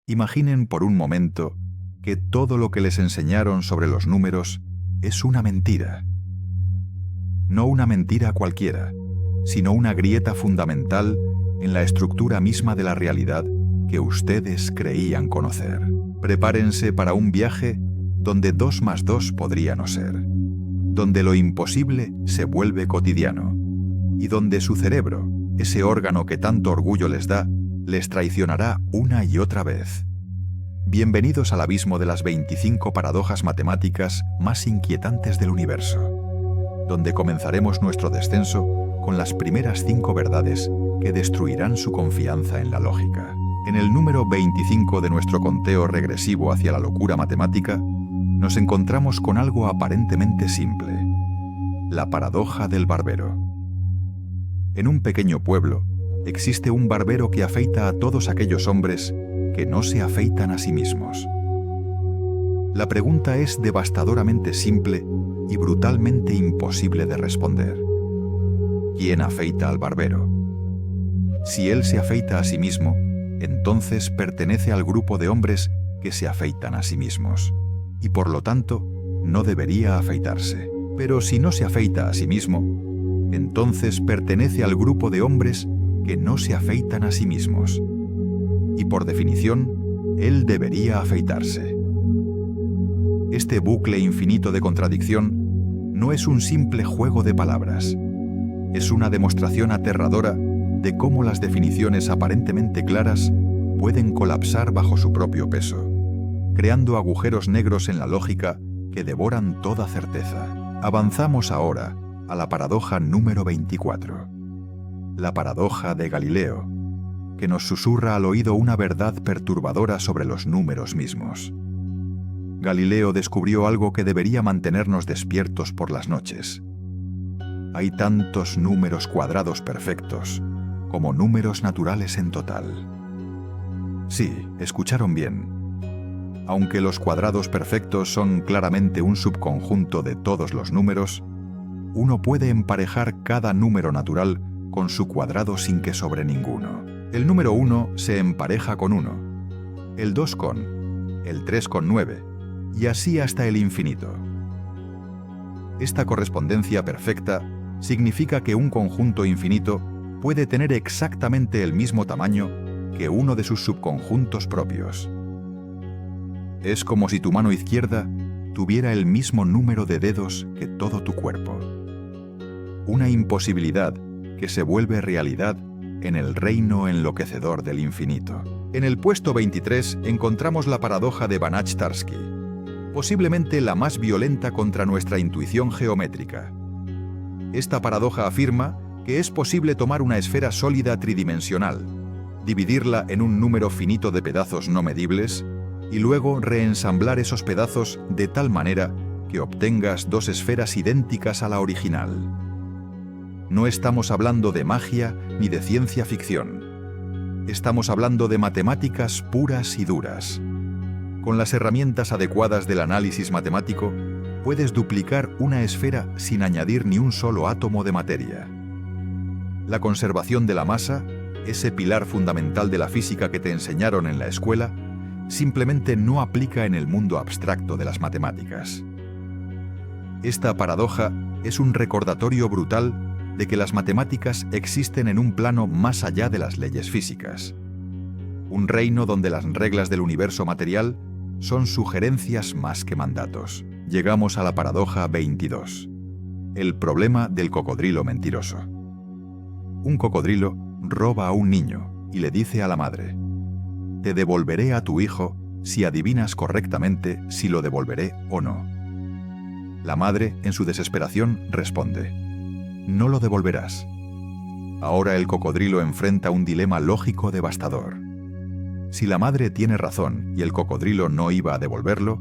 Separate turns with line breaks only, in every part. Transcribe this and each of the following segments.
Imaginen por un momento que todo lo que les enseñaron sobre los números es una mentira. No una mentira cualquiera, sino una grieta fundamental en la estructura misma de la realidad que ustedes creían conocer. Prepárense para un viaje donde 2 más 2 podría no ser, donde lo imposible se vuelve cotidiano y donde su cerebro, ese órgano que tanto orgullo les da, les traicionará una y otra vez. Bienvenidos al abismo de las 25 paradojas matemáticas más inquietantes del universo, donde comenzaremos nuestro descenso con las primeras 5 verdades que destruirán su confianza en la lógica. En el número 25 de nuestro conteo regresivo hacia la locura matemática, nos encontramos con algo aparentemente simple: la paradoja del barbero. En un pequeño pueblo, existe un barbero que afeita a todos aquellos hombres que no se afeitan a sí mismos. La pregunta es devastadoramente simple y brutalmente imposible de responder. ¿Quién afeita al barbero? Si él se afeita a sí mismo, entonces pertenece al grupo de hombres que se afeitan a sí mismos, y por lo tanto no debería afeitarse. Pero si no se afeita a sí mismo, entonces pertenece al grupo de hombres que no se afeitan a sí mismos, y por definición, él debería afeitarse. Este bucle infinito de contradicción no es un simple juego de palabras, es una demostración aterradora de cómo las definiciones aparentemente claras pueden colapsar bajo su propio peso, creando agujeros negros en la lógica que devoran toda certeza. Avanzamos ahora a la paradoja número 24, la paradoja de Galileo, que nos susurra al oído una verdad perturbadora sobre los números mismos. Galileo descubrió algo que debería mantenernos despiertos por las noches. Hay tantos números cuadrados perfectos como números naturales en total. Sí, escucharon bien. Aunque los cuadrados perfectos son claramente un subconjunto de todos los números, uno puede emparejar cada número natural con su cuadrado sin que sobre ninguno. El número 1 se empareja con 1, el 2 con, el 3 con 9, y así hasta el infinito. Esta correspondencia perfecta significa que un conjunto infinito puede tener exactamente el mismo tamaño que uno de sus subconjuntos propios. Es como si tu mano izquierda tuviera el mismo número de dedos que todo tu cuerpo. Una imposibilidad que se vuelve realidad en el reino enloquecedor del infinito. En el puesto 23 encontramos la paradoja de Banach-Tarski, posiblemente la más violenta contra nuestra intuición geométrica. Esta paradoja afirma que es posible tomar una esfera sólida tridimensional, dividirla en un número finito de pedazos no medibles, y luego reensamblar esos pedazos de tal manera que obtengas 2 esferas idénticas a la original. No estamos hablando de magia ni de ciencia ficción. Estamos hablando de matemáticas puras y duras. Con las herramientas adecuadas del análisis matemático, puedes duplicar una esfera sin añadir ni un solo átomo de materia. La conservación de la masa, ese pilar fundamental de la física que te enseñaron en la escuela, simplemente no aplica en el mundo abstracto de las matemáticas. Esta paradoja es un recordatorio brutal de que las matemáticas existen en un plano más allá de las leyes físicas. Un reino donde las reglas del universo material son sugerencias más que mandatos. Llegamos a la paradoja 22. El problema del cocodrilo mentiroso. Un cocodrilo roba a un niño y le dice a la madre: «Te devolveré a tu hijo si adivinas correctamente si lo devolveré o no». La madre, en su desesperación, responde: «No lo devolverás». Ahora el cocodrilo enfrenta un dilema lógico devastador. Si la madre tiene razón y el cocodrilo no iba a devolverlo,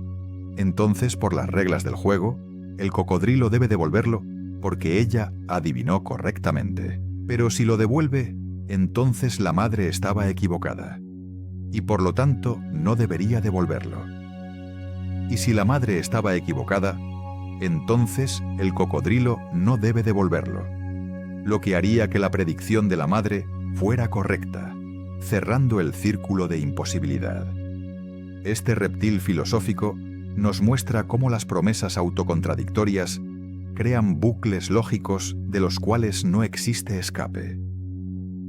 entonces, por las reglas del juego, el cocodrilo debe devolverlo porque ella adivinó correctamente. Pero si lo devuelve, entonces la madre estaba equivocada, y por lo tanto no debería devolverlo. Y si la madre estaba equivocada, entonces el cocodrilo no debe devolverlo, lo que haría que la predicción de la madre fuera correcta, cerrando el círculo de imposibilidad. Este reptil filosófico nos muestra cómo las promesas autocontradictorias crean bucles lógicos de los cuales no existe escape.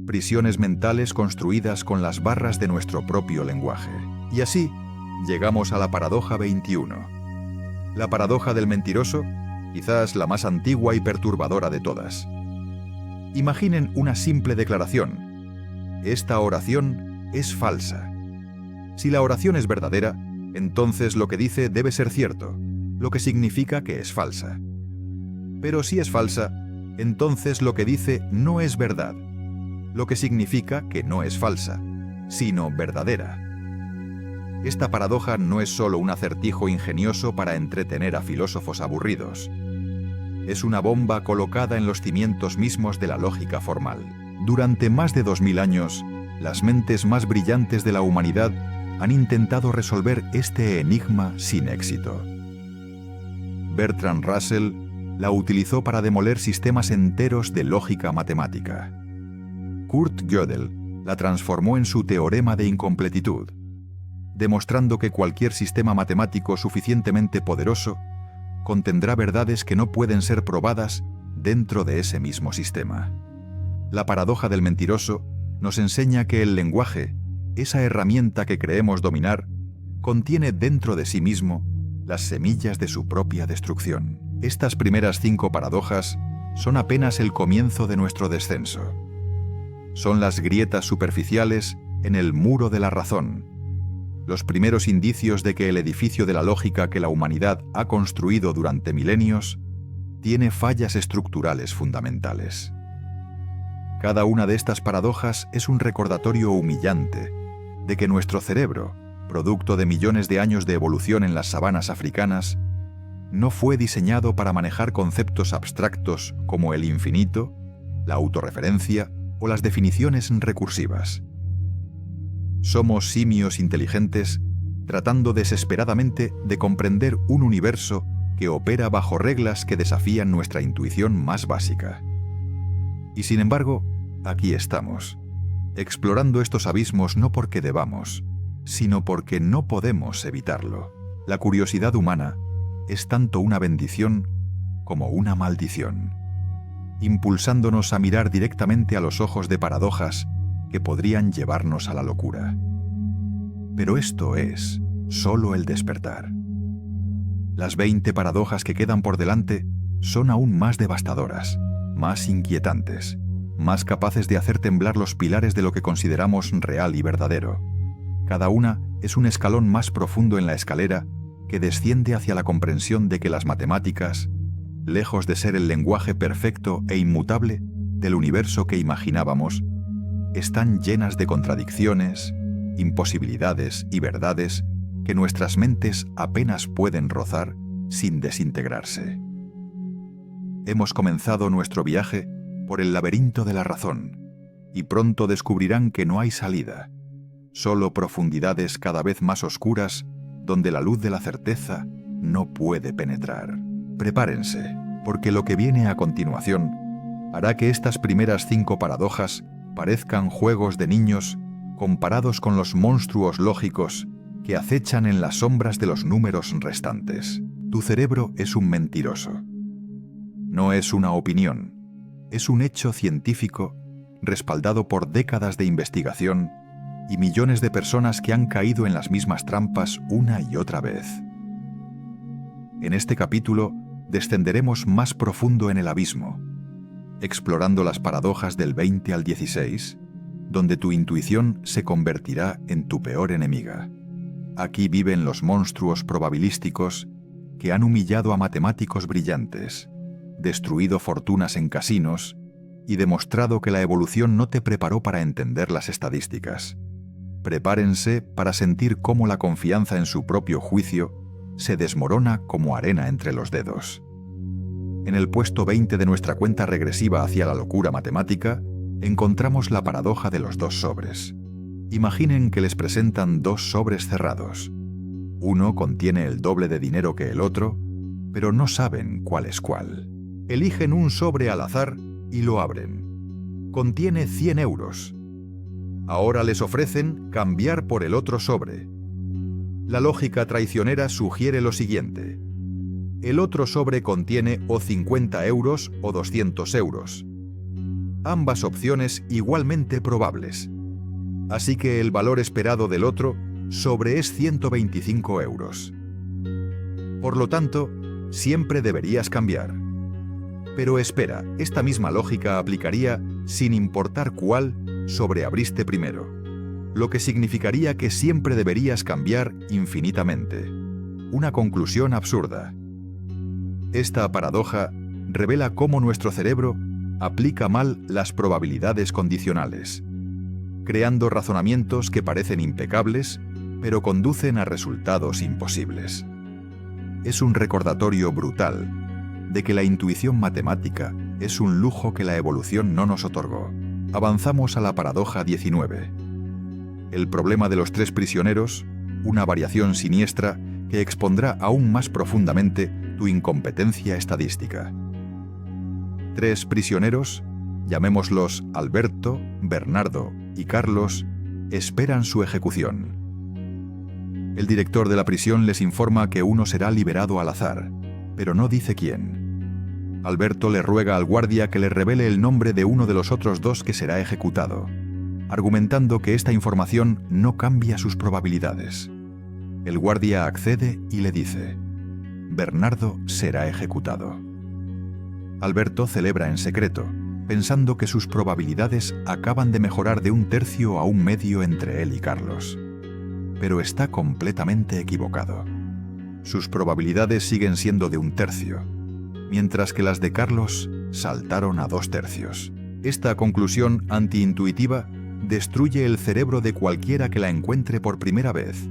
Prisiones mentales construidas con las barras de nuestro propio lenguaje. Y así, llegamos a la paradoja 21. La paradoja del mentiroso, quizás la más antigua y perturbadora de todas. Imaginen una simple declaración. Esta oración es falsa. Si la oración es verdadera, entonces lo que dice debe ser cierto, lo que significa que es falsa. Pero si es falsa, entonces lo que dice no es verdad, lo que significa que no es falsa, sino verdadera. Esta paradoja no es solo un acertijo ingenioso para entretener a filósofos aburridos. Es una bomba colocada en los cimientos mismos de la lógica formal. Durante más de 2000 años, las mentes más brillantes de la humanidad han intentado resolver este enigma sin éxito. Bertrand Russell la utilizó para demoler sistemas enteros de lógica matemática. Kurt Gödel la transformó en su teorema de incompletitud, demostrando que cualquier sistema matemático suficientemente poderoso contendrá verdades que no pueden ser probadas dentro de ese mismo sistema. La paradoja del mentiroso nos enseña que el lenguaje, esa herramienta que creemos dominar, contiene dentro de sí mismo las semillas de su propia destrucción. Estas primeras 5 paradojas son apenas el comienzo de nuestro descenso. Son las grietas superficiales en el muro de la razón, los primeros indicios de que el edificio de la lógica que la humanidad ha construido durante milenios tiene fallas estructurales fundamentales. Cada una de estas paradojas es un recordatorio humillante de que nuestro cerebro, producto de millones de años de evolución en las sabanas africanas, no fue diseñado para manejar conceptos abstractos como el infinito, la autorreferencia o las definiciones recursivas. Somos simios inteligentes tratando desesperadamente de comprender un universo que opera bajo reglas que desafían nuestra intuición más básica. Y sin embargo, aquí estamos, explorando estos abismos no porque debamos, sino porque no podemos evitarlo. La curiosidad humana es tanto una bendición como una maldición, impulsándonos a mirar directamente a los ojos de paradojas que podrían llevarnos a la locura. Pero esto es solo el despertar. Las 20 paradojas que quedan por delante son aún más devastadoras, más inquietantes, más capaces de hacer temblar los pilares de lo que consideramos real y verdadero. Cada una es un escalón más profundo en la escalera que desciende hacia la comprensión de que las matemáticas, lejos de ser el lenguaje perfecto e inmutable del universo que imaginábamos, están llenas de contradicciones, imposibilidades y verdades que nuestras mentes apenas pueden rozar sin desintegrarse. Hemos comenzado nuestro viaje por el laberinto de la razón, y pronto descubrirán que no hay salida, solo profundidades cada vez más oscuras donde la luz de la certeza no puede penetrar. Prepárense, porque lo que viene a continuación hará que estas primeras 5 paradojas parezcan juegos de niños comparados con los monstruos lógicos que acechan en las sombras de los números restantes. Tu cerebro es un mentiroso. No es una opinión, es un hecho científico respaldado por décadas de investigación y millones de personas que han caído en las mismas trampas una y otra vez. En este capítulo descenderemos más profundo en el abismo, explorando las paradojas del 20 al 16, donde tu intuición se convertirá en tu peor enemiga. Aquí viven los monstruos probabilísticos que han humillado a matemáticos brillantes, destruido fortunas en casinos y demostrado que la evolución no te preparó para entender las estadísticas. Prepárense para sentir cómo la confianza en su propio juicio se desmorona como arena entre los dedos. En el puesto 20 de nuestra cuenta regresiva hacia la locura matemática, encontramos la paradoja de los 2 sobres. Imaginen que les presentan 2 sobres cerrados. Uno contiene el doble de dinero que el otro, pero no saben cuál es cuál. Eligen un sobre al azar y lo abren. Contiene 100 euros. Ahora les ofrecen cambiar por el otro sobre. La lógica traicionera sugiere lo siguiente: el otro sobre contiene o 50 euros o 200 euros. Ambas opciones igualmente probables. Así que el valor esperado del otro sobre es 125 euros. Por lo tanto, siempre deberías cambiar. Pero espera, esta misma lógica aplicaría sin importar cuál sobre abriste primero, lo que significaría que siempre deberías cambiar infinitamente. Una conclusión absurda. Esta paradoja revela cómo nuestro cerebro aplica mal las probabilidades condicionales, creando razonamientos que parecen impecables, pero conducen a resultados imposibles. Es un recordatorio brutal de que la intuición matemática es un lujo que la evolución no nos otorgó. Avanzamos a la paradoja 19. El problema de los 3 prisioneros, una variación siniestra que expondrá aún más profundamente tu incompetencia estadística. 3 prisioneros, llamémoslos Alberto, Bernardo y Carlos, esperan su ejecución. El director de la prisión les informa que uno será liberado al azar, pero no dice quién. Alberto le ruega al guardia que le revele el nombre de uno de los otros 2 que será ejecutado, argumentando que esta información no cambia sus probabilidades. El guardia accede y le dice: Bernardo será ejecutado. Alberto celebra en secreto, pensando que sus probabilidades acaban de mejorar de 1/3 a 1/2 entre él y Carlos. Pero está completamente equivocado. Sus probabilidades siguen siendo de 1/3, mientras que las de Carlos saltaron a 2/3. Esta conclusión antiintuitiva destruye el cerebro de cualquiera que la encuentre por primera vez,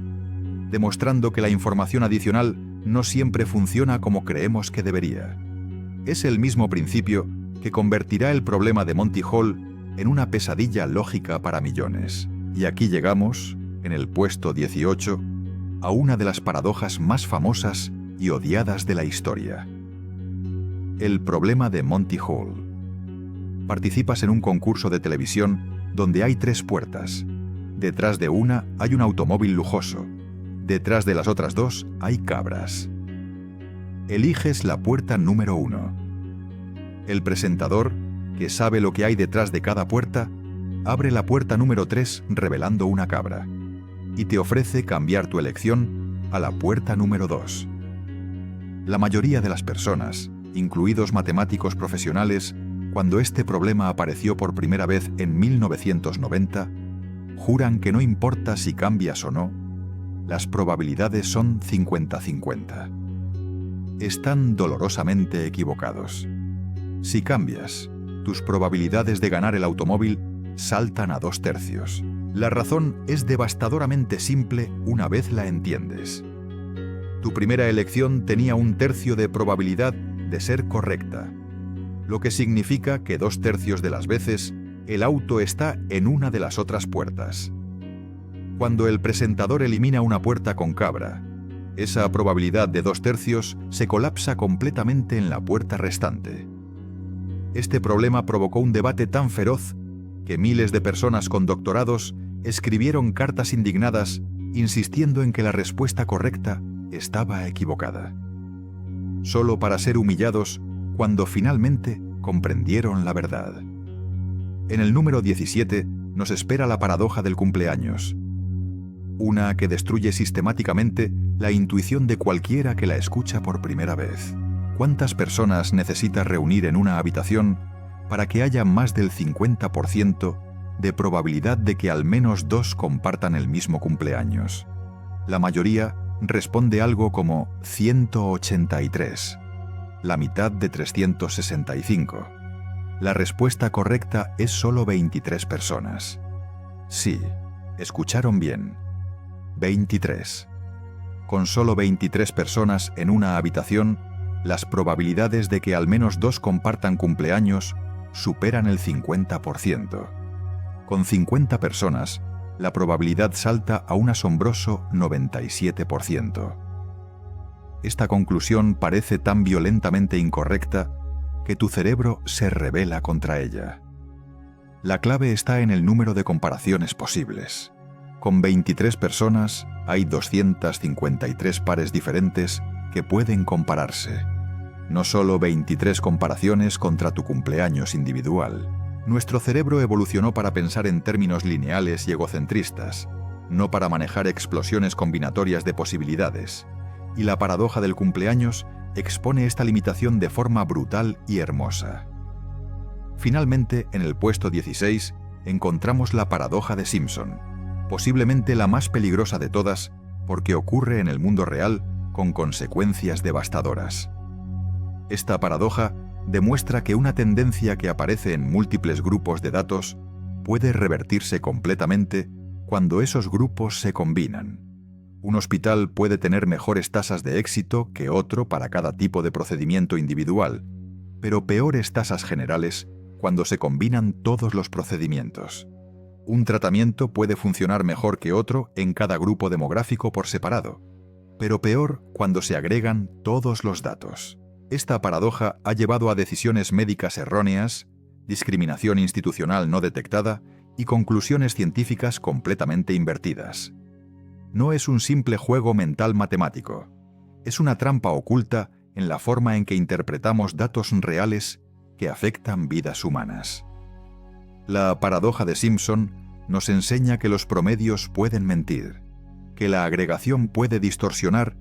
demostrando que la información adicional no siempre funciona como creemos que debería. Es el mismo principio que convertirá el problema de Monty Hall en una pesadilla lógica para millones. Y aquí llegamos, en el puesto 18, a una de las paradojas más famosas y odiadas de la historia. El problema de Monty Hall. Participas en un concurso de televisión donde hay 3 puertas. Detrás de una hay un automóvil lujoso. Detrás de las otras 2 hay cabras. Eliges la puerta número 1. El presentador, que sabe lo que hay detrás de cada puerta, abre la puerta número 3 revelando una cabra y te ofrece cambiar tu elección a la puerta número 2. La mayoría de las personas, incluidos matemáticos profesionales, cuando este problema apareció por primera vez en 1990, juran que no importa si cambias o no, las probabilidades son 50-50. Están dolorosamente equivocados. Si cambias, tus probabilidades de ganar el automóvil saltan a 2/3. La razón es devastadoramente simple una vez la entiendes. Tu primera elección tenía 1/3 de probabilidad de ser correcta, lo que significa que 2/3 de las veces el auto está en una de las otras puertas. Cuando el presentador elimina una puerta con cabra, esa probabilidad de 2/3 se colapsa completamente en la puerta restante. Este problema provocó un debate tan feroz que miles de personas con doctorados escribieron cartas indignadas insistiendo en que la respuesta correcta estaba equivocada, solo para ser humillados cuando finalmente comprendieron la verdad. En el número 17 nos espera la paradoja del cumpleaños, una que destruye sistemáticamente la intuición de cualquiera que la escucha por primera vez. ¿Cuántas personas necesitas reunir en una habitación para que haya más del 50% de probabilidad de que al menos 2 compartan el mismo cumpleaños? La mayoría responde algo como 183, la mitad de 365. La respuesta correcta es solo 23 personas. Sí, escucharon bien. 23. Con solo 23 personas en una habitación, las probabilidades de que al menos 2 compartan cumpleaños superan el 50%. Con 50 personas, la probabilidad salta a un asombroso 97%. Esta conclusión parece tan violentamente incorrecta que tu cerebro se rebela contra ella. La clave está en el número de comparaciones posibles. Con 23 personas hay 253 pares diferentes que pueden compararse. No solo 23 comparaciones contra tu cumpleaños individual. Nuestro cerebro evolucionó para pensar en términos lineales y egocentristas, no para manejar explosiones combinatorias de posibilidades. Y la paradoja del cumpleaños expone esta limitación de forma brutal y hermosa. Finalmente, en el puesto 16, encontramos la paradoja de Simpson, posiblemente la más peligrosa de todas porque ocurre en el mundo real con consecuencias devastadoras. Esta paradoja demuestra que una tendencia que aparece en múltiples grupos de datos puede revertirse completamente cuando esos grupos se combinan. Un hospital puede tener mejores tasas de éxito que otro para cada tipo de procedimiento individual, pero peores tasas generales cuando se combinan todos los procedimientos. Un tratamiento puede funcionar mejor que otro en cada grupo demográfico por separado, pero peor cuando se agregan todos los datos. Esta paradoja ha llevado a decisiones médicas erróneas, discriminación institucional no detectada y conclusiones científicas completamente invertidas. No es un simple juego mental matemático, es una trampa oculta en la forma en que interpretamos datos reales que afectan vidas humanas. La paradoja de Simpson nos enseña que los promedios pueden mentir, que la agregación puede distorsionar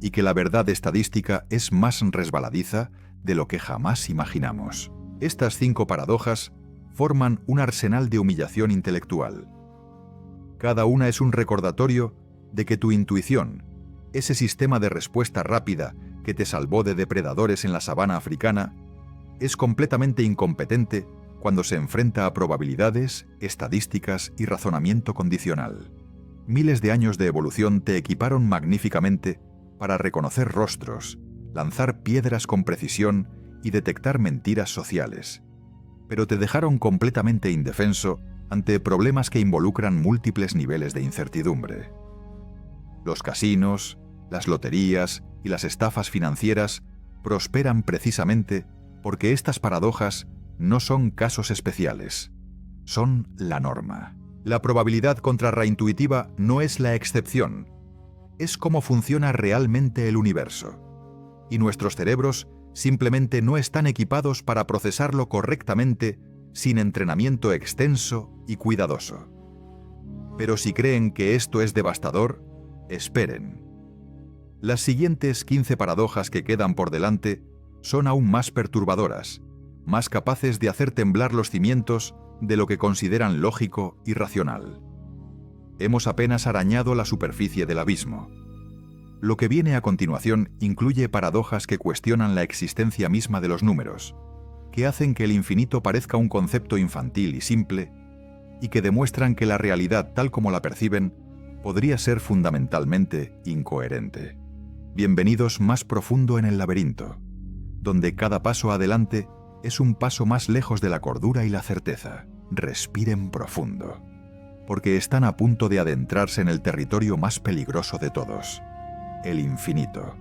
y que la verdad estadística es más resbaladiza de lo que jamás imaginamos. Estas 5 paradojas forman un arsenal de humillación intelectual. Cada una es un recordatorio de que tu intuición, ese sistema de respuesta rápida que te salvó de depredadores en la sabana africana, es completamente incompetente cuando se enfrenta a probabilidades, estadísticas y razonamiento condicional. Miles de años de evolución te equiparon magníficamente para reconocer rostros, lanzar piedras con precisión y detectar mentiras sociales, pero te dejaron completamente indefenso ante problemas que involucran múltiples niveles de incertidumbre. Los casinos, las loterías y las estafas financieras prosperan precisamente porque estas paradojas no son casos especiales, son la norma. La probabilidad contrarraintuitiva no es la excepción, es cómo funciona realmente el universo. Y nuestros cerebros simplemente no están equipados para procesarlo correctamente sin entrenamiento extenso y cuidadoso. Pero si creen que esto es devastador, esperen. Las siguientes 15 paradojas que quedan por delante son aún más perturbadoras, más capaces de hacer temblar los cimientos de lo que consideran lógico y racional. Hemos apenas arañado la superficie del abismo. Lo que viene a continuación incluye paradojas que cuestionan la existencia misma de los números, que hacen que el infinito parezca un concepto infantil y simple, y que demuestran que la realidad tal como la perciben podría ser fundamentalmente incoherente. Bienvenidos más profundo en el laberinto, donde cada paso adelante es un paso más lejos de la cordura y la certeza. Respiren profundo, porque están a punto de adentrarse en el territorio más peligroso de todos, el infinito.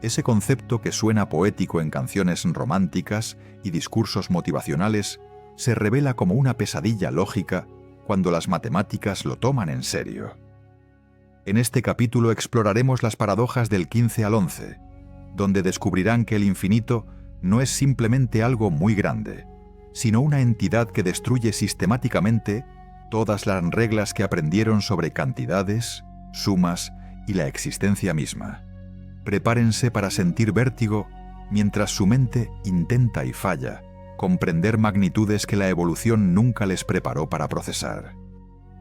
Ese concepto que suena poético en canciones románticas y discursos motivacionales se revela como una pesadilla lógica cuando las matemáticas lo toman en serio. En este capítulo exploraremos las paradojas del 15 al 11, donde descubrirán que el infinito no es simplemente algo muy grande, sino una entidad que destruye sistemáticamente todas las reglas que aprendieron sobre cantidades, sumas y la existencia misma. Prepárense para sentir vértigo mientras su mente intenta y falla comprender magnitudes que la evolución nunca les preparó para procesar.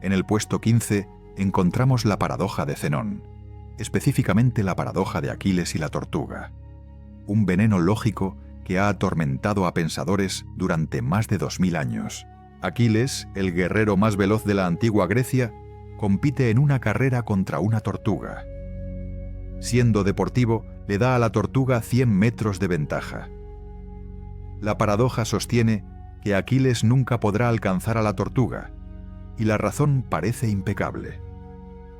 En el puesto 15 encontramos la paradoja de Zenón, específicamente la paradoja de Aquiles y la tortuga, un veneno lógico que ha atormentado a pensadores durante más de 2000 años. Aquiles, el guerrero más veloz de la antigua Grecia, compite en una carrera contra una tortuga. Siendo deportivo, le da a la tortuga 100 metros de ventaja. La paradoja sostiene que Aquiles nunca podrá alcanzar a la tortuga, y la razón parece impecable.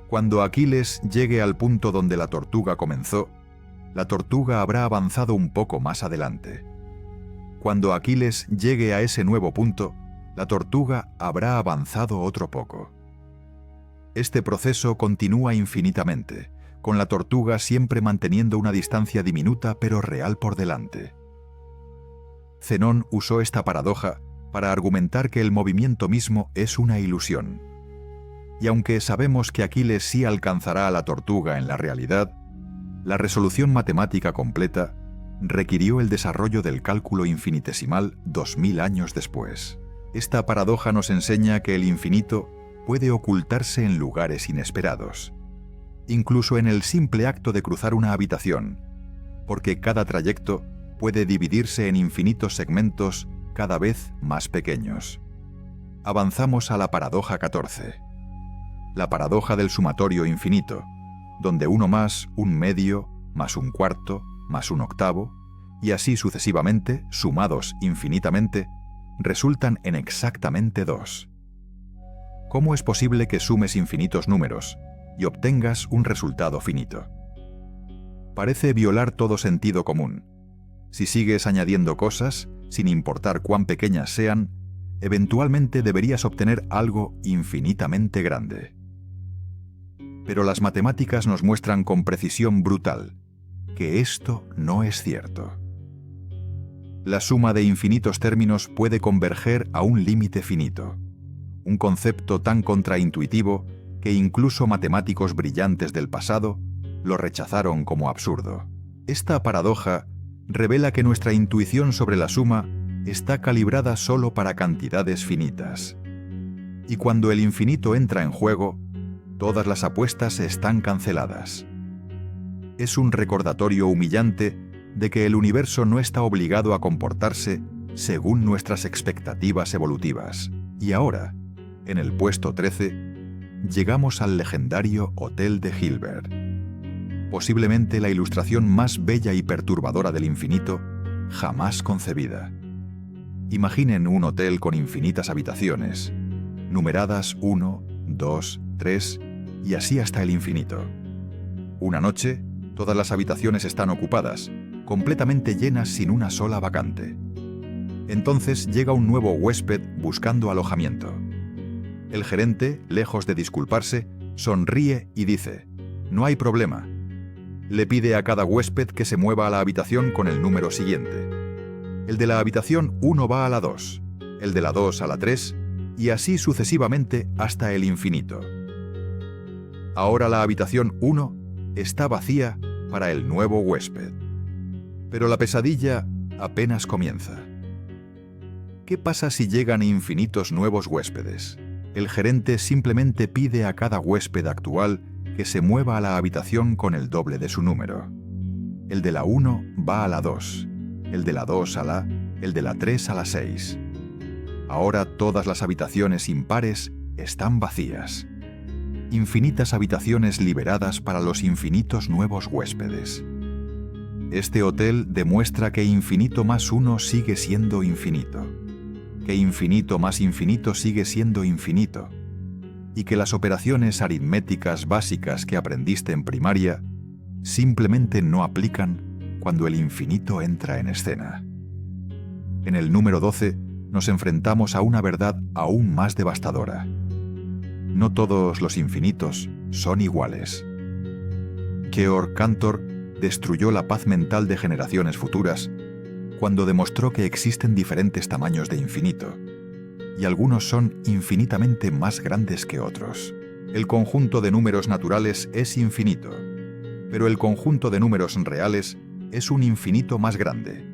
Cuando Aquiles llegue al punto donde la tortuga comenzó, la tortuga habrá avanzado un poco más adelante. Cuando Aquiles llegue a ese nuevo punto, la tortuga habrá avanzado otro poco. Este proceso continúa infinitamente, con la tortuga siempre manteniendo una distancia diminuta pero real por delante. Zenón usó esta paradoja para argumentar que el movimiento mismo es una ilusión. Y aunque sabemos que Aquiles sí alcanzará a la tortuga en la realidad, la resolución matemática completa requirió el desarrollo del cálculo infinitesimal 2000 años después. Esta paradoja nos enseña que el infinito puede ocultarse en lugares inesperados, incluso en el simple acto de cruzar una habitación, porque cada trayecto puede dividirse en infinitos segmentos cada vez más pequeños. Avanzamos a la paradoja 14. La paradoja del sumatorio infinito, donde 1 más un medio, más un cuarto, más un octavo, y así sucesivamente, sumados infinitamente, resultan en exactamente 2. ¿Cómo es posible que sumes infinitos números y obtengas un resultado finito? Parece violar todo sentido común. Si sigues añadiendo cosas, sin importar cuán pequeñas sean, eventualmente deberías obtener algo infinitamente grande. Pero las matemáticas nos muestran con precisión brutal que esto no es cierto. La suma de infinitos términos puede converger a un límite finito, un concepto tan contraintuitivo que incluso matemáticos brillantes del pasado lo rechazaron como absurdo. Esta paradoja revela que nuestra intuición sobre la suma está calibrada solo para cantidades finitas. Y cuando el infinito entra en juego, todas las apuestas están canceladas. Es un recordatorio humillante de que el universo no está obligado a comportarse según nuestras expectativas evolutivas. Y ahora, en el puesto 13, llegamos al legendario Hotel de Hilbert. Posiblemente la ilustración más bella y perturbadora del infinito jamás concebida. Imaginen un hotel con infinitas habitaciones, numeradas 1, 2, 3 y así hasta el infinito. Una noche, todas las habitaciones están ocupadas, completamente llenas sin una sola vacante. Entonces llega un nuevo huésped buscando alojamiento. El gerente, lejos de disculparse, sonríe y dice: «No hay problema». Le pide a cada huésped que se mueva a la habitación con el número siguiente. El de la habitación 1 va a la 2, el de la 2 a la 3, y así sucesivamente hasta el infinito. Ahora la habitación 1 está vacía para el nuevo huésped. Pero la pesadilla apenas comienza. ¿Qué pasa si llegan infinitos nuevos huéspedes? El gerente simplemente pide a cada huésped actual que se mueva a la habitación con el doble de su número. El de la 1 va a la 2, el de la 2 a la, el de la 3 a la 6. Ahora todas las habitaciones impares están vacías. Infinitas habitaciones liberadas para los infinitos nuevos huéspedes. Este hotel demuestra que infinito más 1 sigue siendo infinito, que infinito más infinito sigue siendo infinito, y que las operaciones aritméticas básicas que aprendiste en primaria simplemente no aplican cuando el infinito entra en escena. En el número 12 nos enfrentamos a una verdad aún más devastadora. No todos los infinitos son iguales. Georg Cantor destruyó la paz mental de generaciones futuras cuando demostró que existen diferentes tamaños de infinito, y algunos son infinitamente más grandes que otros. El conjunto de números naturales es infinito, pero el conjunto de números reales es un infinito más grande,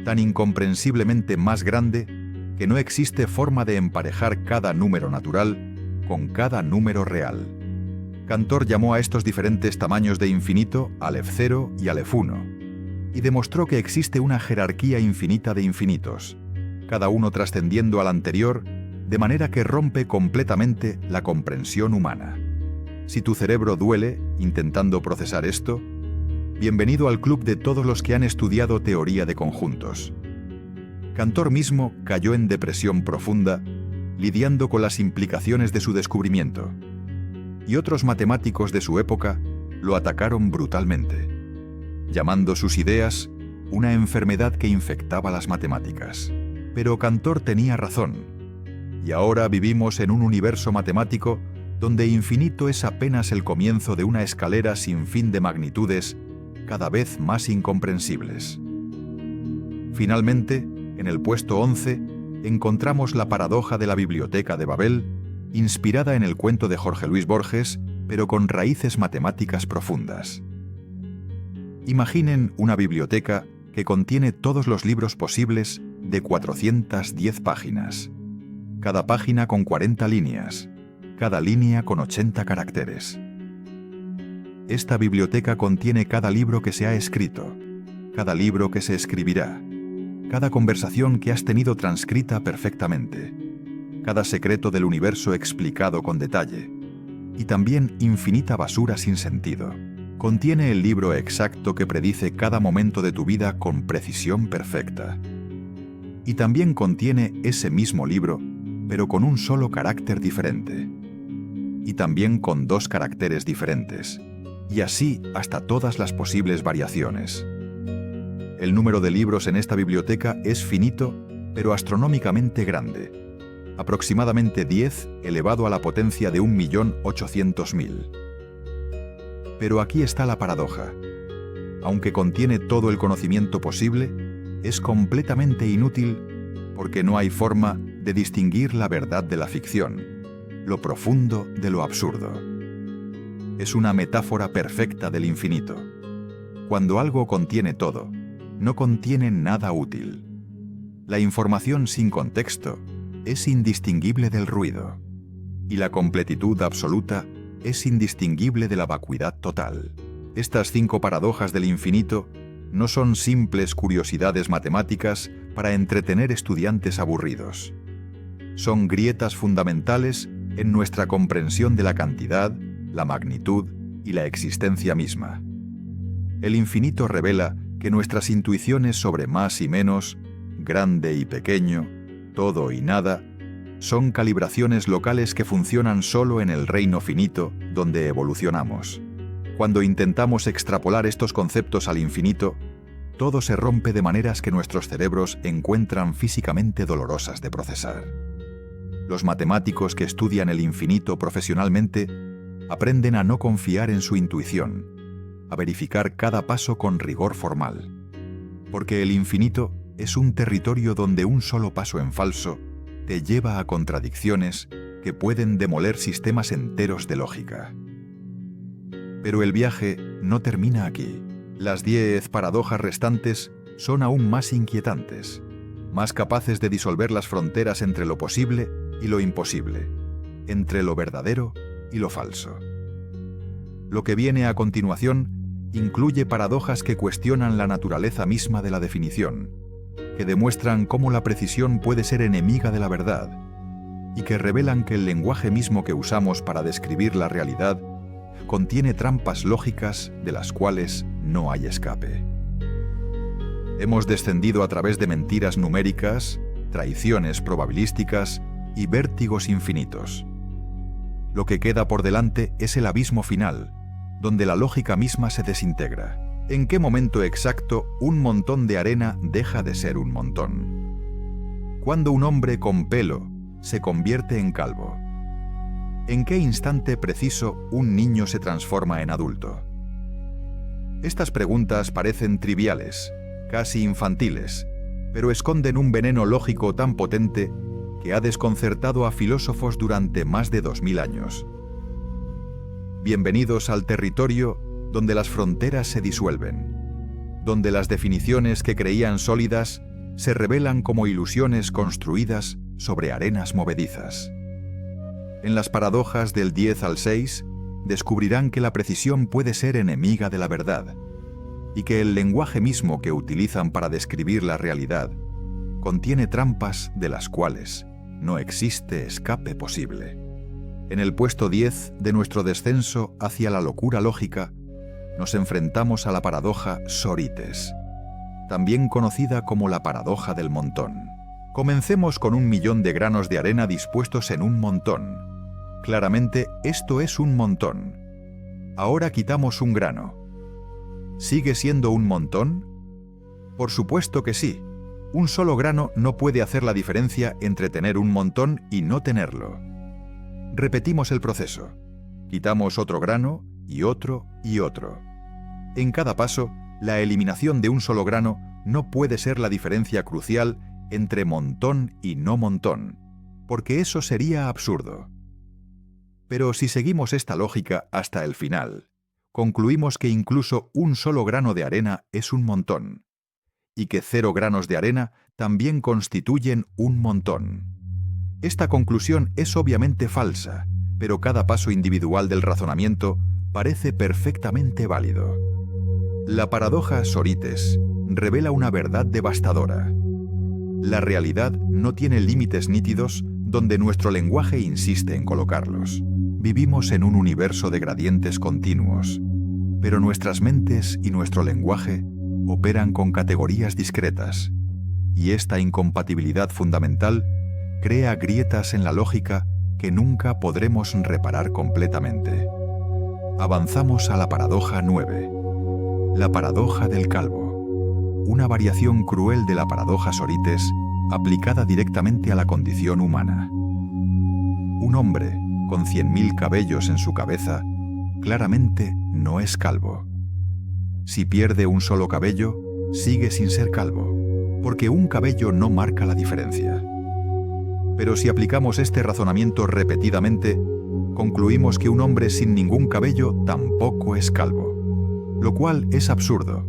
tan incomprensiblemente más grande que no existe forma de emparejar cada número natural con cada número real. Cantor llamó a estos diferentes tamaños de infinito Aleph 0 y Aleph 1, y demostró que existe una jerarquía infinita de infinitos, cada uno trascendiendo al anterior, de manera que rompe completamente la comprensión humana. Si tu cerebro duele intentando procesar esto, bienvenido al club de todos los que han estudiado teoría de conjuntos. Cantor mismo cayó en depresión profunda, lidiando con las implicaciones de su descubrimiento, y otros matemáticos de su época lo atacaron brutalmente, llamando sus ideas una enfermedad que infectaba las matemáticas. Pero Cantor tenía razón, y ahora vivimos en un universo matemático donde infinito es apenas el comienzo de una escalera sin fin de magnitudes cada vez más incomprensibles. Finalmente, en el puesto 11, encontramos la paradoja de la Biblioteca de Babel, inspirada en el cuento de Jorge Luis Borges, pero con raíces matemáticas profundas. Imaginen una biblioteca que contiene todos los libros posibles de 410 páginas, cada página con 40 líneas, cada línea con 80 caracteres. Esta biblioteca contiene cada libro que se ha escrito, cada libro que se escribirá, cada conversación que has tenido transcrita perfectamente, cada secreto del universo explicado con detalle, y también infinita basura sin sentido. Contiene el libro exacto que predice cada momento de tu vida con precisión perfecta. Y también contiene ese mismo libro, pero con un solo carácter diferente. Y también con 2 caracteres diferentes. Y así hasta todas las posibles variaciones. El número de libros en esta biblioteca es finito, pero astronómicamente grande. Aproximadamente 10 elevado a la potencia de 1.800.000. Pero aquí está la paradoja. Aunque contiene todo el conocimiento posible, es completamente inútil porque no hay forma de distinguir la verdad de la ficción, lo profundo de lo absurdo. Es una metáfora perfecta del infinito. Cuando algo contiene todo, no contiene nada útil. La información sin contexto es indistinguible del ruido, y la completitud absoluta es indistinguible de la vacuidad total. Estas 5 paradojas del infinito no son simples curiosidades matemáticas para entretener estudiantes aburridos. Son grietas fundamentales en nuestra comprensión de la cantidad, la magnitud y la existencia misma. El infinito revela que nuestras intuiciones sobre más y menos, grande y pequeño, todo y nada, son calibraciones locales que funcionan solo en el reino finito donde evolucionamos. Cuando intentamos extrapolar estos conceptos al infinito, todo se rompe de maneras que nuestros cerebros encuentran físicamente dolorosas de procesar. Los matemáticos que estudian el infinito profesionalmente aprenden a no confiar en su intuición, a verificar cada paso con rigor formal. Porque el infinito es un territorio donde un solo paso en falso te lleva a contradicciones que pueden demoler sistemas enteros de lógica. Pero el viaje no termina aquí. Las 10 paradojas restantes son aún más inquietantes, más capaces de disolver las fronteras entre lo posible y lo imposible, entre lo verdadero y lo falso. Lo que viene a continuación incluye paradojas que cuestionan la naturaleza misma de la definición, que demuestran cómo la precisión puede ser enemiga de la verdad, y que revelan que el lenguaje mismo que usamos para describir la realidad contiene trampas lógicas de las cuales no hay escape. Hemos descendido a través de mentiras numéricas, traiciones probabilísticas y vértigos infinitos. Lo que queda por delante es el abismo final, donde la lógica misma se desintegra. ¿En qué momento exacto un montón de arena deja de ser un montón? ¿Cuándo un hombre con pelo se convierte en calvo? ¿En qué instante preciso un niño se transforma en adulto? Estas preguntas parecen triviales, casi infantiles, pero esconden un veneno lógico tan potente que ha desconcertado a filósofos durante más de 2000 años. Bienvenidos al territorio donde las fronteras se disuelven, donde las definiciones que creían sólidas se revelan como ilusiones construidas sobre arenas movedizas. En las paradojas del 10 al 6, descubrirán que la precisión puede ser enemiga de la verdad, y que el lenguaje mismo que utilizan para describir la realidad contiene trampas de las cuales no existe escape posible. En el puesto 10 de nuestro descenso hacia la locura lógica, nos enfrentamos a la paradoja Sorites, también conocida como la paradoja del montón. Comencemos con 1.000.000 de granos de arena dispuestos en un montón. Claramente, esto es un montón. Ahora quitamos un grano. ¿Sigue siendo un montón? Por supuesto que sí. Un solo grano no puede hacer la diferencia entre tener un montón y no tenerlo. Repetimos el proceso. Quitamos otro grano y otro y otro. En cada paso, la eliminación de un solo grano no puede ser la diferencia crucial entre montón y no montón, porque eso sería absurdo. Pero si seguimos esta lógica hasta el final, concluimos que incluso un solo grano de arena es un montón, y que 0 granos de arena también constituyen un montón. Esta conclusión es obviamente falsa, pero cada paso individual del razonamiento parece perfectamente válido. La paradoja Sorites revela una verdad devastadora. La realidad no tiene límites nítidos donde nuestro lenguaje insiste en colocarlos. Vivimos en un universo de gradientes continuos, pero nuestras mentes y nuestro lenguaje operan con categorías discretas, y esta incompatibilidad fundamental crea grietas en la lógica que nunca podremos reparar completamente. Avanzamos a la paradoja 9. La paradoja del calvo. Una variación cruel de la paradoja Sorites aplicada directamente a la condición humana. Un hombre con 100.000 cabellos en su cabeza claramente no es calvo. Si pierde un solo cabello, sigue sin ser calvo, porque un cabello no marca la diferencia. Pero si aplicamos este razonamiento repetidamente, concluimos que un hombre sin ningún cabello tampoco es calvo, lo cual es absurdo.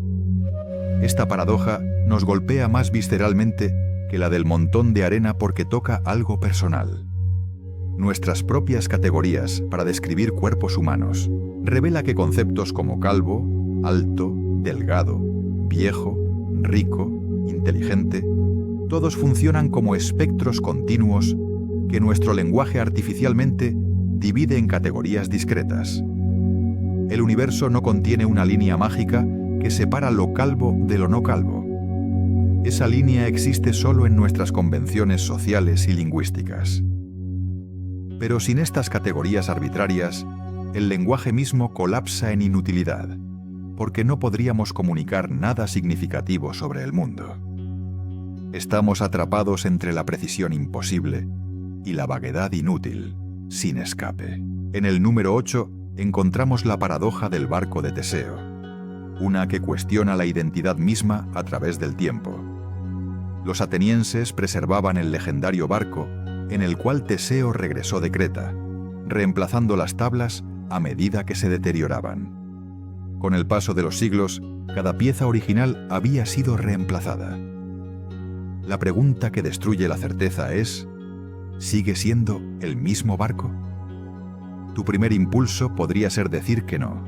Esta paradoja nos golpea más visceralmente que la del montón de arena porque toca algo personal. Nuestras propias categorías para describir cuerpos humanos revela que conceptos como calvo, alto, delgado, viejo, rico, inteligente, todos funcionan como espectros continuos que nuestro lenguaje artificialmente divide en categorías discretas. El universo no contiene una línea mágica que separa lo calvo de lo no calvo. Esa línea existe solo en nuestras convenciones sociales y lingüísticas. Pero sin estas categorías arbitrarias, el lenguaje mismo colapsa en inutilidad, porque no podríamos comunicar nada significativo sobre el mundo. Estamos atrapados entre la precisión imposible y la vaguedad inútil, sin escape. En el número 8 encontramos la paradoja del barco de Teseo, una que cuestiona la identidad misma a través del tiempo. Los atenienses preservaban el legendario barco en el cual Teseo regresó de Creta, reemplazando las tablas a medida que se deterioraban. Con el paso de los siglos, cada pieza original había sido reemplazada. La pregunta que destruye la certeza es: ¿sigue siendo el mismo barco? Tu primer impulso podría ser decir que no,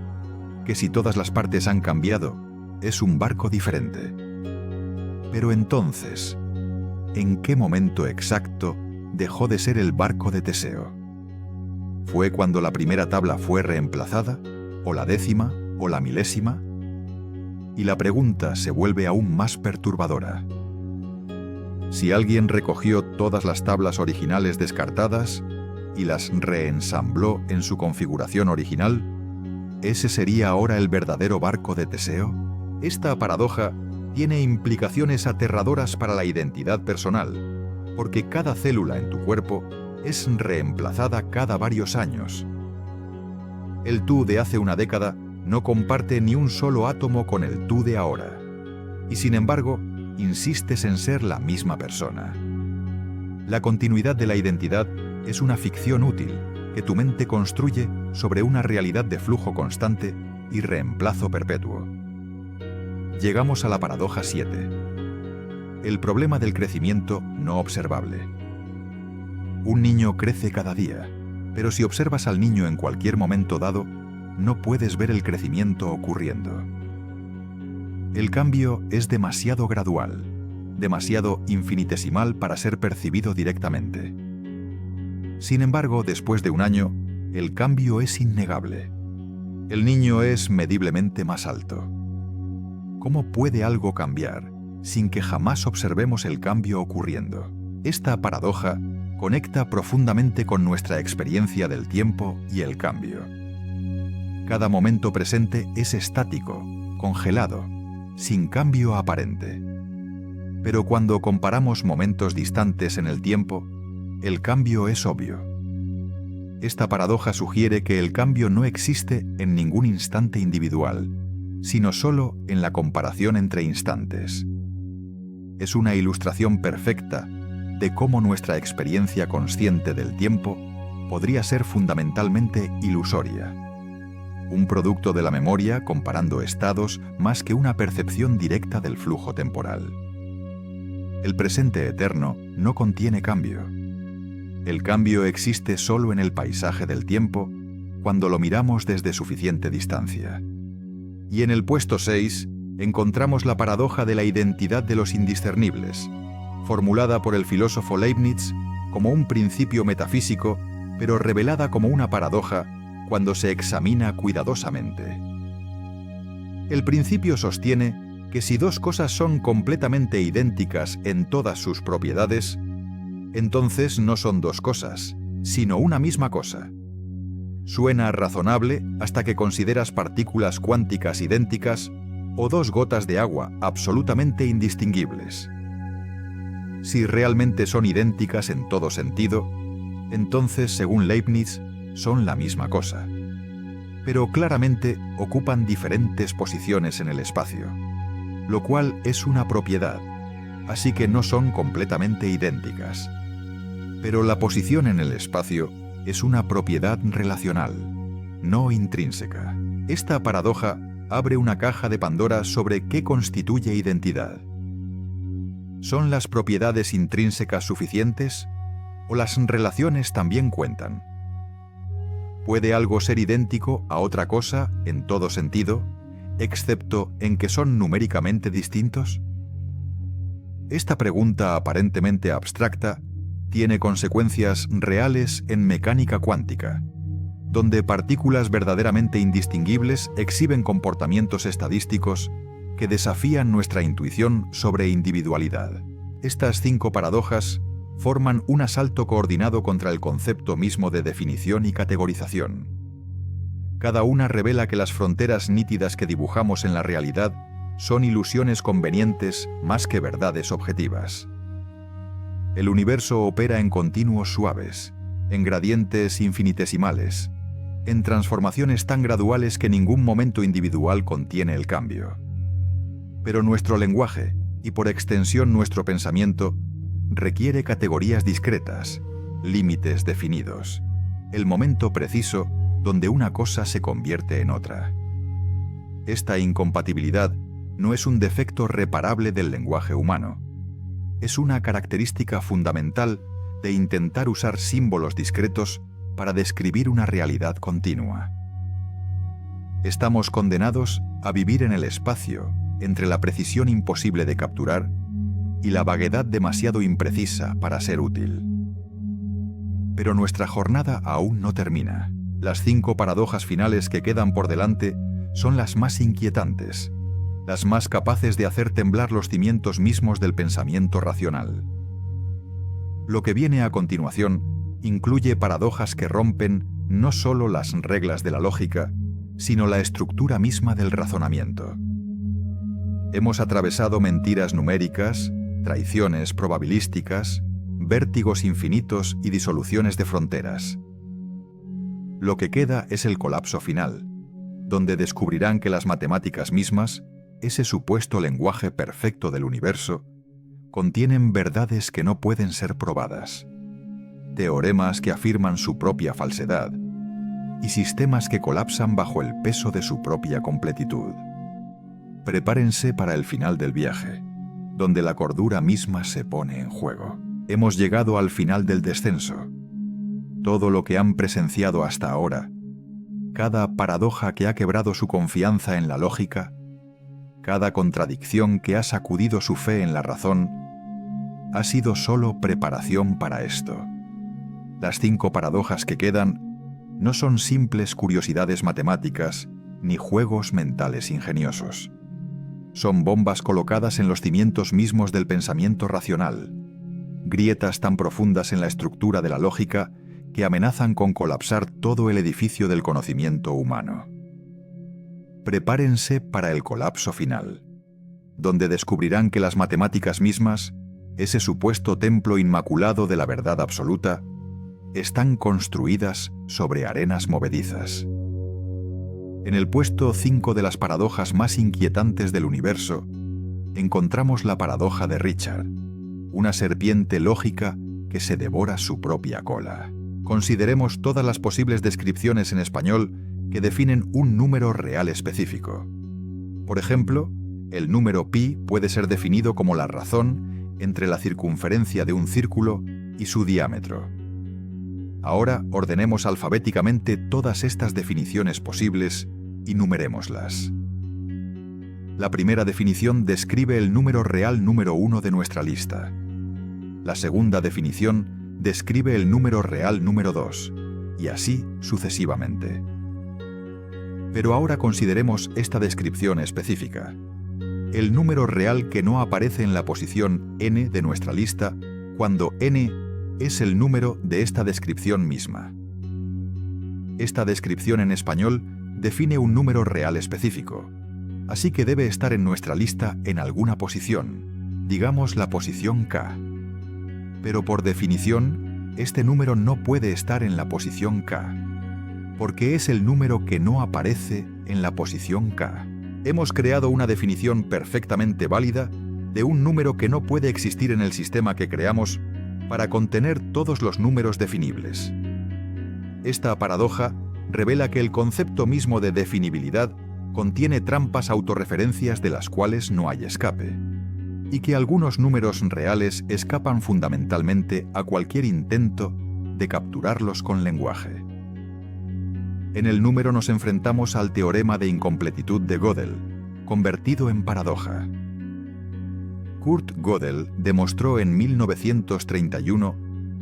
que si todas las partes han cambiado, es un barco diferente. Pero entonces, ¿en qué momento exacto dejó de ser el barco de Teseo? ¿Fue cuando la primera tabla fue reemplazada, o la 10ª, o la 1000ª? Y la pregunta se vuelve aún más perturbadora. Si alguien recogió todas las tablas originales descartadas y las reensambló en su configuración original, ¿ese sería ahora el verdadero barco de Teseo? Esta paradoja tiene implicaciones aterradoras para la identidad personal, porque cada célula en tu cuerpo es reemplazada cada varios años. El tú de hace una década no comparte ni un solo átomo con el tú de ahora, y sin embargo, insistes en ser la misma persona. La continuidad de la identidad es una ficción útil que tu mente construye sobre una realidad de flujo constante y reemplazo perpetuo. Llegamos a la paradoja 7. El problema del crecimiento no observable. Un niño crece cada día, pero si observas al niño en cualquier momento dado, no puedes ver el crecimiento ocurriendo. El cambio es demasiado gradual, demasiado infinitesimal para ser percibido directamente. Sin embargo, después de un año, el cambio es innegable. El niño es mediblemente más alto. ¿Cómo puede algo cambiar sin que jamás observemos el cambio ocurriendo? Esta paradoja conecta profundamente con nuestra experiencia del tiempo y el cambio. Cada momento presente es estático, congelado, sin cambio aparente. Pero cuando comparamos momentos distantes en el tiempo, el cambio es obvio. Esta paradoja sugiere que el cambio no existe en ningún instante individual, sino solo en la comparación entre instantes. Es una ilustración perfecta de cómo nuestra experiencia consciente del tiempo podría ser fundamentalmente ilusoria. Un producto de la memoria comparando estados más que una percepción directa del flujo temporal. El presente eterno no contiene cambio. El cambio existe solo en el paisaje del tiempo cuando lo miramos desde suficiente distancia. Y en el puesto 6 encontramos la paradoja de la identidad de los indiscernibles, formulada por el filósofo Leibniz como un principio metafísico, pero revelada como una paradoja cuando se examina cuidadosamente. El principio sostiene que si dos cosas son completamente idénticas en todas sus propiedades, entonces no son dos cosas, sino una misma cosa. Suena razonable hasta que consideras partículas cuánticas idénticas o dos gotas de agua absolutamente indistinguibles. Si realmente son idénticas en todo sentido, entonces, según Leibniz, son la misma cosa. Pero claramente ocupan diferentes posiciones en el espacio, lo cual es una propiedad, así que no son completamente idénticas. Pero la posición en el espacio es una propiedad relacional, no intrínseca. Esta paradoja abre una caja de Pandora sobre qué constituye identidad. ¿Son las propiedades intrínsecas suficientes o las relaciones también cuentan? ¿Puede algo ser idéntico a otra cosa en todo sentido, excepto en que son numéricamente distintos? Esta pregunta aparentemente abstracta tiene consecuencias reales en mecánica cuántica, donde partículas verdaderamente indistinguibles exhiben comportamientos estadísticos que desafían nuestra intuición sobre individualidad. Estas 5 paradojas forman un asalto coordinado contra el concepto mismo de definición y categorización. Cada una revela que las fronteras nítidas que dibujamos en la realidad son ilusiones convenientes más que verdades objetivas. El universo opera en continuos suaves, en gradientes infinitesimales, en transformaciones tan graduales que ningún momento individual contiene el cambio. Pero nuestro lenguaje, y por extensión nuestro pensamiento, requiere categorías discretas, límites definidos, el momento preciso donde una cosa se convierte en otra. Esta incompatibilidad no es un defecto reparable del lenguaje humano. Es una característica fundamental de intentar usar símbolos discretos para describir una realidad continua. Estamos condenados a vivir en el espacio entre la precisión imposible de capturar y la vaguedad demasiado imprecisa para ser útil. Pero nuestra jornada aún no termina. Las 5 paradojas finales que quedan por delante son las más inquietantes, las más capaces de hacer temblar los cimientos mismos del pensamiento racional. Lo que viene a continuación incluye paradojas que rompen no solo las reglas de la lógica, sino la estructura misma del razonamiento. Hemos atravesado mentiras numéricas, traiciones probabilísticas, vértigos infinitos y disoluciones de fronteras. Lo que queda es el colapso final, donde descubrirán que las matemáticas mismas, ese supuesto lenguaje perfecto del universo, contienen verdades que no pueden ser probadas, teoremas que afirman su propia falsedad y sistemas que colapsan bajo el peso de su propia completitud. Prepárense para el final del viaje, donde la cordura misma se pone en juego. Hemos llegado al final del descenso. Todo lo que han presenciado hasta ahora, cada paradoja que ha quebrado su confianza en la lógica, cada contradicción que ha sacudido su fe en la razón, ha sido solo preparación para esto. Las 5 paradojas que quedan no son simples curiosidades matemáticas ni juegos mentales ingeniosos. Son bombas colocadas en los cimientos mismos del pensamiento racional, grietas tan profundas en la estructura de la lógica que amenazan con colapsar todo el edificio del conocimiento humano. Prepárense para el colapso final, donde descubrirán que las matemáticas mismas, ese supuesto templo inmaculado de la verdad absoluta, están construidas sobre arenas movedizas. En el puesto 5 de las paradojas más inquietantes del universo, encontramos la paradoja de Richard, una serpiente lógica que se devora su propia cola. Consideremos todas las posibles descripciones en español que definen un número real específico. Por ejemplo, el número pi puede ser definido como la razón entre la circunferencia de un círculo y su diámetro. Ahora ordenemos alfabéticamente todas estas definiciones posibles y numerémoslas. La primera definición describe el número real número 1 de nuestra lista. La segunda definición describe el número real número 2, y así sucesivamente. Pero ahora consideremos esta descripción específica. El número real que no aparece en la posición n de nuestra lista cuando n es el número de esta descripción misma. Esta descripción en español define un número real específico, así que debe estar en nuestra lista en alguna posición, digamos la posición k. Pero por definición, este número no puede estar en la posición k, porque es el número que no aparece en la posición k. Hemos creado una definición perfectamente válida de un número que no puede existir en el sistema que creamos para contener todos los números definibles. Esta paradoja revela que el concepto mismo de definibilidad contiene trampas autorreferencias de las cuales no hay escape, y que algunos números reales escapan fundamentalmente a cualquier intento de capturarlos con lenguaje. En el número nos enfrentamos al teorema de incompletitud de Gödel, convertido en paradoja. Kurt Gödel demostró en 1931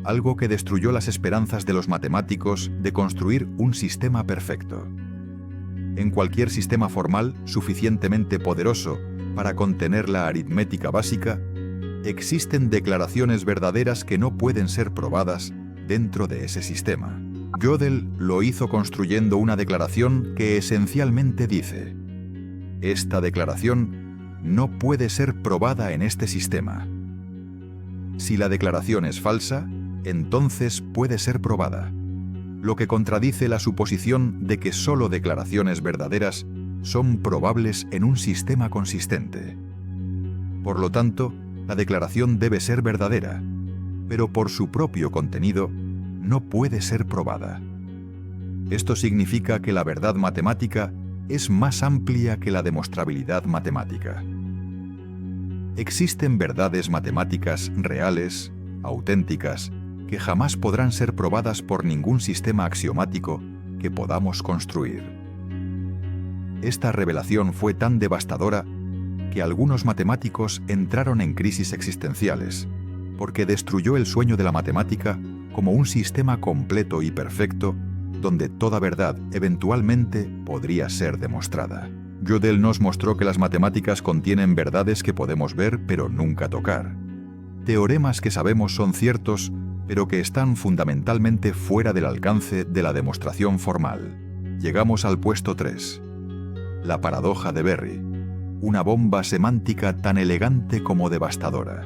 algo que destruyó las esperanzas de los matemáticos de construir un sistema perfecto. En cualquier sistema formal suficientemente poderoso para contener la aritmética básica, existen declaraciones verdaderas que no pueden ser probadas dentro de ese sistema. Gödel lo hizo construyendo una declaración que esencialmente dice: esta declaración no puede ser probada en este sistema. Si la declaración es falsa, entonces puede ser probada, lo que contradice la suposición de que solo declaraciones verdaderas son probables en un sistema consistente. Por lo tanto, la declaración debe ser verdadera, pero por su propio contenido no puede ser probada. Esto significa que la verdad matemática es más amplia que la demostrabilidad matemática. Existen verdades matemáticas reales, auténticas, que jamás podrán ser probadas por ningún sistema axiomático que podamos construir. Esta revelación fue tan devastadora que algunos matemáticos entraron en crisis existenciales, porque destruyó el sueño de la matemática como un sistema completo y perfecto donde toda verdad eventualmente podría ser demostrada. Gödel nos mostró que las matemáticas contienen verdades que podemos ver pero nunca tocar. Teoremas que sabemos son ciertos, pero que están fundamentalmente fuera del alcance de la demostración formal. Llegamos al puesto 3. La paradoja de Berry, una bomba semántica tan elegante como devastadora.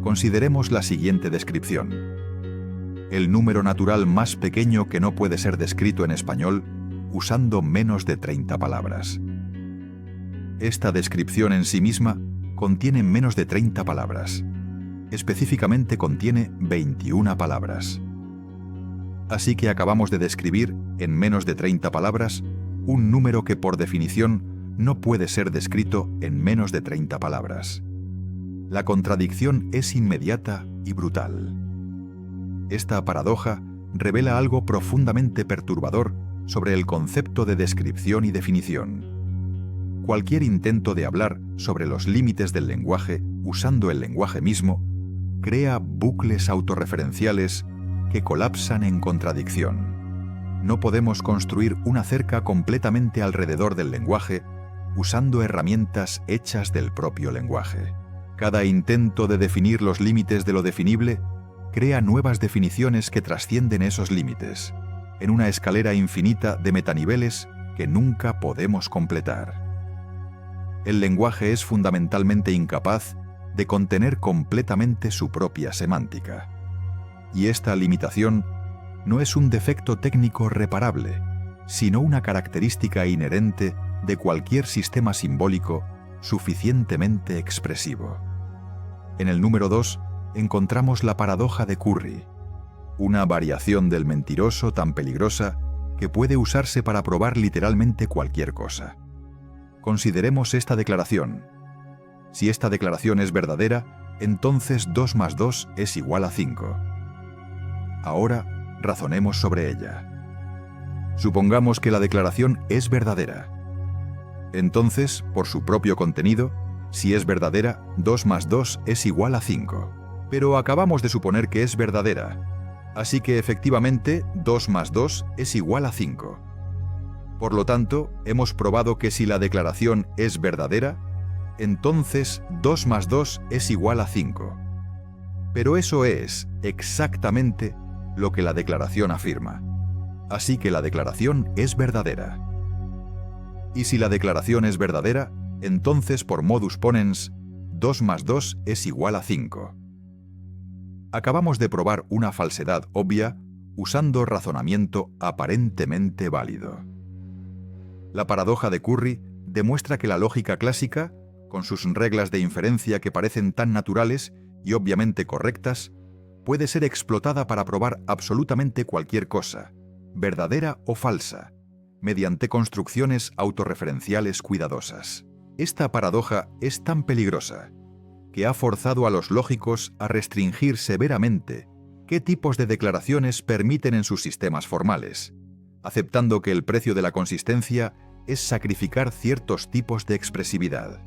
Consideremos la siguiente descripción. El número natural más pequeño que no puede ser descrito en español usando menos de 30 palabras. Esta descripción en sí misma contiene menos de 30 palabras. Específicamente contiene 21 palabras. Así que acabamos de describir, en menos de 30 palabras, un número que por definición no puede ser descrito en menos de 30 palabras. La contradicción es inmediata y brutal. Esta paradoja revela algo profundamente perturbador sobre el concepto de descripción y definición. Cualquier intento de hablar sobre los límites del lenguaje usando el lenguaje mismo crea bucles autorreferenciales que colapsan en contradicción. No podemos construir una cerca completamente alrededor del lenguaje usando herramientas hechas del propio lenguaje. Cada intento de definir los límites de lo definible crea nuevas definiciones que trascienden esos límites, en una escalera infinita de metaniveles que nunca podemos completar. El lenguaje es fundamentalmente incapaz de contener completamente su propia semántica. Y esta limitación no es un defecto técnico reparable, sino una característica inherente de cualquier sistema simbólico suficientemente expresivo. En el número 2 encontramos la paradoja de Curry, una variación del mentiroso tan peligrosa que puede usarse para probar literalmente cualquier cosa. Consideremos esta declaración. Si esta declaración es verdadera, entonces 2 más 2 es igual a 5. Ahora, razonemos sobre ella. Supongamos que la declaración es verdadera. Entonces, por su propio contenido, si es verdadera, 2 más 2 es igual a 5. Pero acabamos de suponer que es verdadera, así que efectivamente 2 más 2 es igual a 5. Por lo tanto, hemos probado que si la declaración es verdadera, entonces 2 más 2 es igual a 5. Pero eso es exactamente lo que la declaración afirma. Así que la declaración es verdadera. Y si la declaración es verdadera, entonces por modus ponens, 2 más 2 es igual a 5. Acabamos de probar una falsedad obvia usando razonamiento aparentemente válido. La paradoja de Curry demuestra que la lógica clásica, con sus reglas de inferencia que parecen tan naturales y obviamente correctas, puede ser explotada para probar absolutamente cualquier cosa, verdadera o falsa, mediante construcciones autorreferenciales cuidadosas. Esta paradoja es tan peligrosa que ha forzado a los lógicos a restringir severamente qué tipos de declaraciones permiten en sus sistemas formales, aceptando que el precio de la consistencia es sacrificar ciertos tipos de expresividad.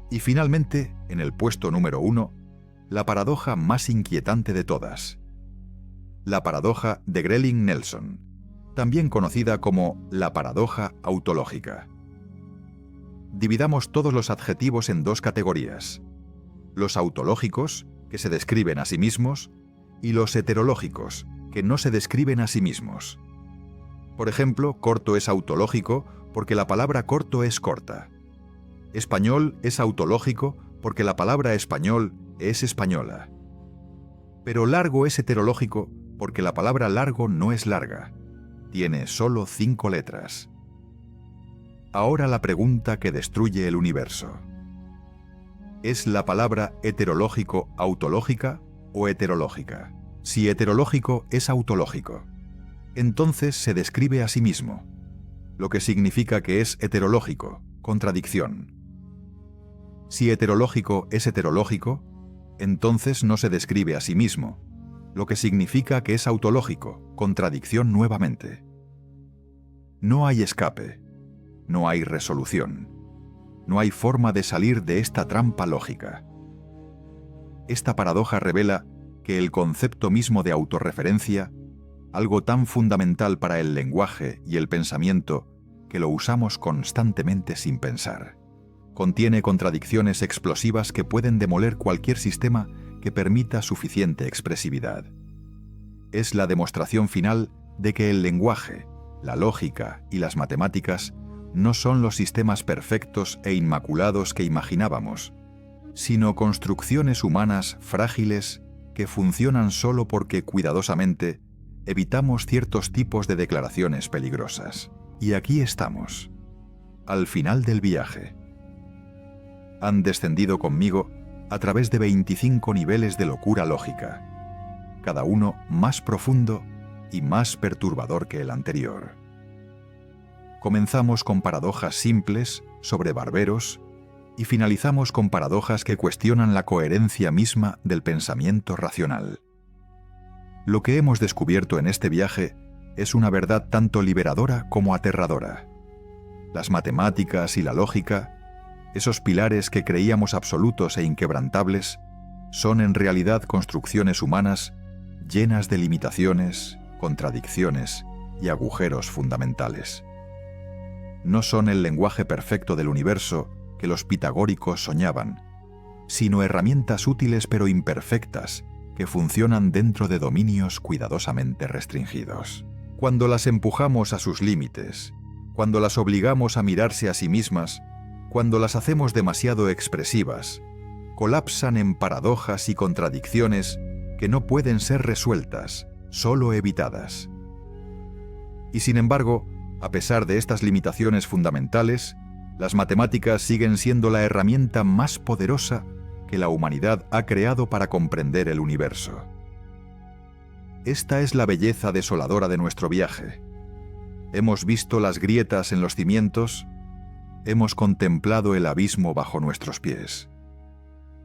Y finalmente, en el puesto número 1, la paradoja más inquietante de todas. La paradoja de Grelling-Nelson, también conocida como la paradoja autológica. Dividamos todos los adjetivos en 2 categorías: los autológicos, que se describen a sí mismos, y los heterológicos, que no se describen a sí mismos. Por ejemplo, corto es autológico porque la palabra corto es corta. Español es autológico porque la palabra español es española. Pero largo es heterológico porque la palabra largo no es larga. Tiene solo 5 letras. Ahora la pregunta que destruye el universo. ¿Es la palabra heterológico autológica o heterológica? Si heterológico es autológico, entonces se describe a sí mismo, lo que significa que es heterológico, contradicción. Si heterológico es heterológico, entonces no se describe a sí mismo, lo que significa que es autológico, contradicción nuevamente. No hay escape, no hay resolución, no hay forma de salir de esta trampa lógica. Esta paradoja revela que el concepto mismo de autorreferencia, algo tan fundamental para el lenguaje y el pensamiento que lo usamos constantemente sin pensar, contiene contradicciones explosivas que pueden demoler cualquier sistema que permita suficiente expresividad. Es la demostración final de que el lenguaje, la lógica y las matemáticas no son los sistemas perfectos e inmaculados que imaginábamos, sino construcciones humanas frágiles que funcionan solo porque cuidadosamente evitamos ciertos tipos de declaraciones peligrosas. Y aquí estamos, al final del viaje. Han descendido conmigo a través de 25 niveles de locura lógica, cada uno más profundo y más perturbador que el anterior. Comenzamos con paradojas simples sobre barberos y finalizamos con paradojas que cuestionan la coherencia misma del pensamiento racional. Lo que hemos descubierto en este viaje es una verdad tanto liberadora como aterradora. Las matemáticas y la lógica, esos pilares que creíamos absolutos e inquebrantables, son en realidad construcciones humanas llenas de limitaciones, contradicciones y agujeros fundamentales. No son el lenguaje perfecto del universo que los pitagóricos soñaban, sino herramientas útiles pero imperfectas que funcionan dentro de dominios cuidadosamente restringidos. Cuando las empujamos a sus límites, cuando las obligamos a mirarse a sí mismas, cuando las hacemos demasiado expresivas, colapsan en paradojas y contradicciones que no pueden ser resueltas, solo evitadas. Y sin embargo, a pesar de estas limitaciones fundamentales, las matemáticas siguen siendo la herramienta más poderosa que la humanidad ha creado para comprender el universo. Esta es la belleza desoladora de nuestro viaje. Hemos visto las grietas en los cimientos, hemos contemplado el abismo bajo nuestros pies.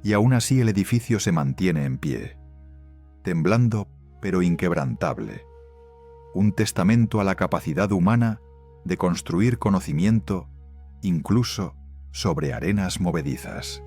Y aún así el edificio se mantiene en pie, temblando pero inquebrantable. Un testamento a la capacidad humana de construir conocimiento incluso sobre arenas movedizas.